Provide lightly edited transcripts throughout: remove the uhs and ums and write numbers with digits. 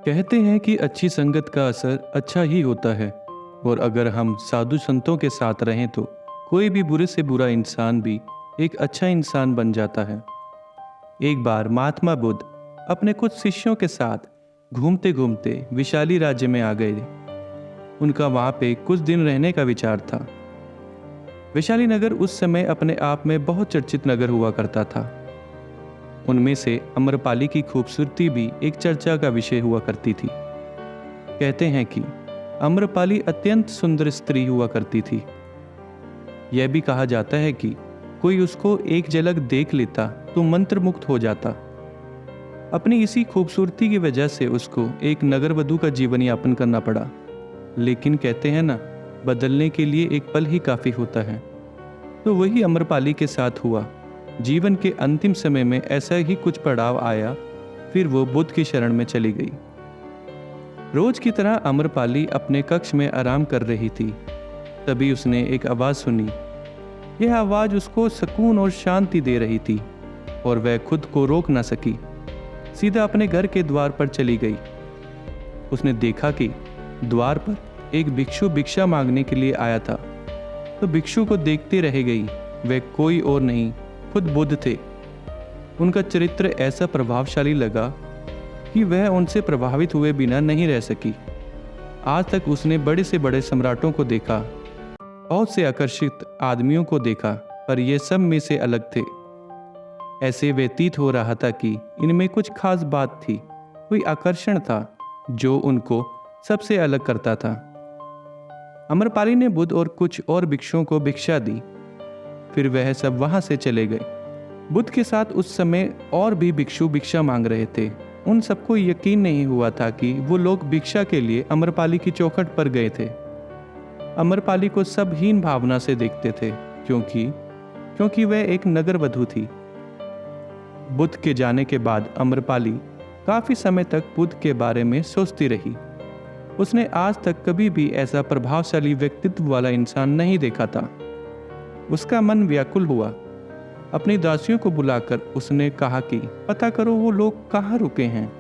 कहते हैं कि अच्छी संगत का असर अच्छा ही होता है। और अगर हम साधु संतों के साथ रहें तो कोई भी बुरे से बुरा इंसान भी एक अच्छा इंसान बन जाता है। एक बार महात्मा बुद्ध अपने कुछ शिष्यों के साथ घूमते घूमते विशाली राज्य में आ गए। उनका वहां पे कुछ दिन रहने का विचार था। वैशाली नगर उस समय अपने आप में बहुत चर्चित नगर हुआ करता था। उनमें से अम्रपाली की खूबसूरती भी एक चर्चा का विषय हुआ करती थी। कहते हैं कि अम्रपाली अत्यंत सुंदर स्त्री हुआ करती थी। यह भी कहा जाता है कि कोई उसको एक झलक देख लेता तो मंत्रमुग्ध हो जाता। अपनी इसी खूबसूरती की वजह से उसको एक नगरवधू का जीवन यापन करना पड़ा। लेकिन कहते हैं ना, बदलने के लिए एक पल ही काफी होता है। तो वही अम्रपाली के साथ हुआ। जीवन के अंतिम समय में ऐसा ही कुछ पड़ाव आया। फिर वो बुद्ध की शरण में चली गई। रोज की तरह अम्रपाली अपने कक्ष में आराम कर रही थी। तभी उसने एक आवाज सुनी। यह आवाज उसको सुकून और शांति दे रही थी और वह खुद को रोक न सकी। सीधा अपने घर के द्वार पर चली गई। उसने देखा कि द्वार पर एक भिक्षु भिक्षा मांगने के लिए आया था। तो भिक्षु को देखते रह गई। वह कोई और नहीं, खुद बुद्ध थे। उनका चरित्र ऐसा प्रभावशाली लगा कि वह उनसे प्रभावित हुए बिना नहीं रह सकी। आज तक उसने बड़े से बड़े सम्राटों को देखा, बहुत से आकर्षित आदमियों को देखा, पर ये सब में से अलग थे। ऐसे व्यतीत हो रहा था कि इनमें कुछ खास बात थी, कोई आकर्षण था जो उनको सबसे अलग करता था। अम्रपाली ने बुद्ध और कुछ और भिक्षुओं को भिक्षा दी। फिर वह सब वहां से चले गए। बुद्ध के साथ उस समय और भी भिक्षु भिक्षा मांग रहे थे। उन सबको यकीन नहीं हुआ था कि वो लोग भिक्षा के लिए अम्रपाली की चौखट पर गए थे। अम्रपाली को सब हीन भावना से देखते थे, क्योंकि वह एक नगरवधू थी। बुद्ध के जाने के बाद अम्रपाली काफी समय तक बुद्ध के बारे में सोचती रही। उसने आज तक कभी भी ऐसा प्रभावशाली व्यक्तित्व वाला इंसान नहीं देखा था। उसका मन व्याकुल हुआ। अपनी दासियों को बुलाकर उसने कहा कि पता करो वो लोग कहाँ रुके हैं।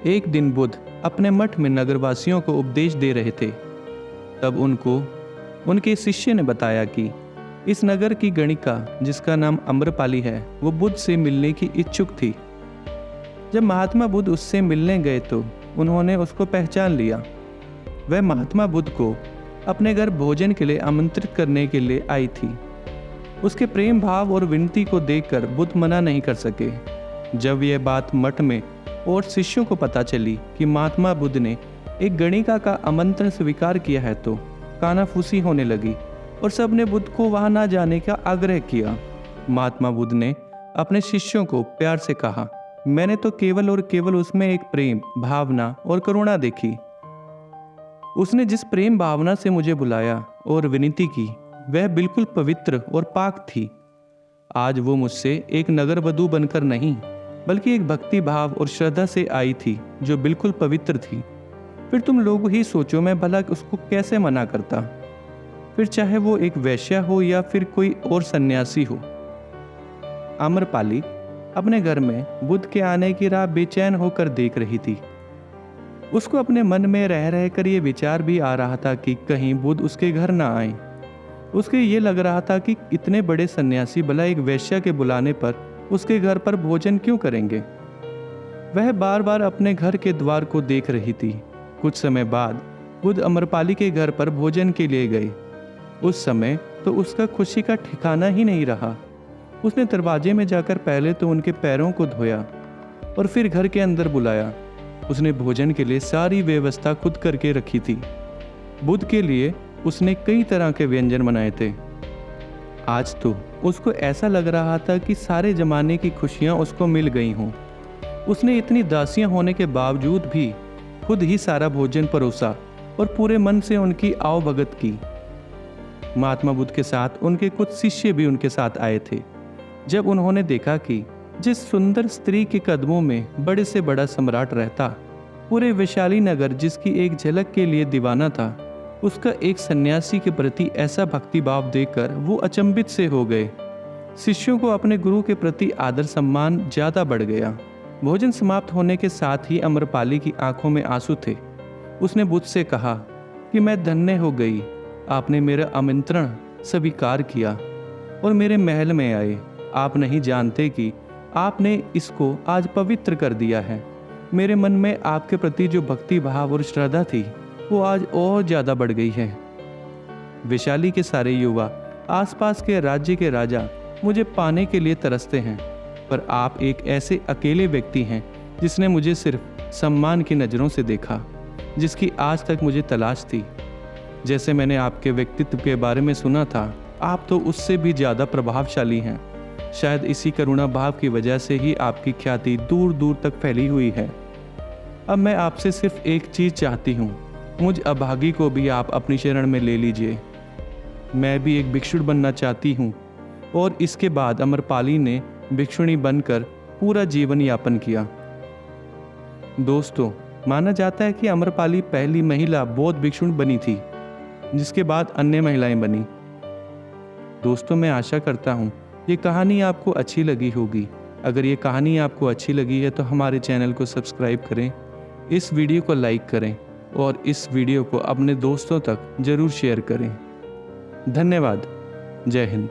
एक दिन बुद्ध अपने मठ में नगरवासियों को उपदेश दे रहे थे। तब उनको उनके शिष्य ने बताया कि इस नगर की गणिका, जिसका नाम अम्रपाली है, वो बुद्ध से मिलने की इच्छुक थी। जब महात्मा बुद्ध उससे मिलने गए तो उन्होंने उसको पहचान लिया। वह महात्मा बुद्ध को अपने घर भोजन के लिए आमंत्रित करने के लिए आई थी। उसके प्रेम भाव और विनती को देखकर बुद्ध मना नहीं कर सके। जब यह बात मठ में और शिष्यों को पता चली कि महात्मा बुद्ध ने एक गणिका का आमंत्रण स्वीकार किया है तो कानाफूसी होने लगी और सबने बुद्ध को वहां ना जाने का आग्रह किया। महात्मा बुद्ध ने अपने शिष्यों को प्यार से कहा, मैंने तो केवल और केवल उसमें एक प्रेम भावना और करुणा देखी। उसने जिस प्रेम भावना से मुझे बुलाया और विनती की, वह बिल्कुल पवित्र और पाक थी। आज वो मुझसे एक नगरवधू बनकर नहीं, बल्कि एक भक्ति भाव और श्रद्धा से आई थी जो बिल्कुल पवित्र थी। फिर तुम लोग ही सोचो, मैं भला उसको कैसे मना करता, फिर चाहे वो एक वैश्या हो या फिर कोई और सन्यासी हो। अम्रपाली अपने घर में बुद्ध के आने की राह बेचैन होकर देख रही थी। उसको अपने मन में रह रहकर ये विचार भी आ रहा था कि कहीं बुद्ध उसके घर ना आए। उसके ये लग रहा था कि इतने बड़े सन्यासी भला एक वैश्या के बुलाने पर उसके घर पर भोजन क्यों करेंगे। वह बार बार अपने घर के द्वार को देख रही थी। कुछ समय बाद बुद्ध अम्रपाली के घर पर भोजन के लिए गए। उस समय तो उसका खुशी का ठिकाना ही नहीं रहा। उसने दरवाजे में जाकर पहले तो उनके पैरों को धोया और फिर घर के अंदर बुलाया। उसने भोजन के लिए सारी व्यवस्था खुद करके रखी थी। बुद्ध के लिए उसने कई तरह के व्यंजन बनाए थे। आज तो उसको ऐसा लग रहा था कि सारे जमाने की खुशियां उसको मिल गई हों। उसने इतनी दासियां होने के बावजूद भी खुद ही सारा भोजन परोसा और पूरे मन से उनकी आवभगत की। महात्मा बुद्ध के साथ उनके कुछ शिष्य भी उनके साथ आए थे। जब उन्होंने देखा कि जिस सुंदर स्त्री के कदमों में बड़े से बड़ा सम्राट रहता, पूरे वैशाली नगर जिसकी एक झलक के लिए दीवाना था, उसका एक सन्यासी के प्रति ऐसा भक्ति भाव देखकर वो अचंभित से हो गए। शिष्यों को अपने गुरु के प्रति आदर सम्मान ज्यादा बढ़ गया। भोजन समाप्त होने के साथ ही अम्रपाली की आंखों में आंसू थे। उसने मुझसे कहा कि मैं धन्य हो गई, आपने मेरा आमंत्रण स्वीकार किया और मेरे महल में आए। आप नहीं जानते कि आपने इसको आज पवित्र कर दिया है। मेरे मन में आपके प्रति जो भक्ति भाव और श्रद्धा थी वो आज और ज़्यादा बढ़ गई है। वैशाली के सारे युवा, आसपास के राज्य के राजा मुझे पाने के लिए तरसते हैं, पर आप एक ऐसे अकेले व्यक्ति हैं जिसने मुझे सिर्फ सम्मान की नज़रों से देखा, जिसकी आज तक मुझे तलाश थी। जैसे मैंने आपके व्यक्तित्व के बारे में सुना था, आप तो उससे भी ज़्यादा प्रभावशाली हैं। शायद इसी करुणा भाव की वजह से ही आपकी ख्याति दूर दूर तक फैली हुई है। अब मैं आपसे सिर्फ एक चीज़ चाहती हूँ, मुझ अभागी को भी आप अपनी शरण में ले लीजिए। मैं भी एक भिक्षुण बनना चाहती हूँ। और इसके बाद अम्रपाली ने भिक्षुणी बनकर पूरा जीवन यापन किया। दोस्तों, माना जाता है कि अम्रपाली पहली महिला बौद्ध भिक्षुण बनी थी, जिसके बाद अन्य महिलाएं बनी। दोस्तों, मैं आशा करता हूँ ये कहानी आपको अच्छी लगी होगी। अगर ये कहानी आपको अच्छी लगी है तो हमारे चैनल को सब्सक्राइब करें, इस वीडियो को लाइक करें और इस वीडियो को अपने दोस्तों तक जरूर शेयर करें। धन्यवाद। जय हिंद।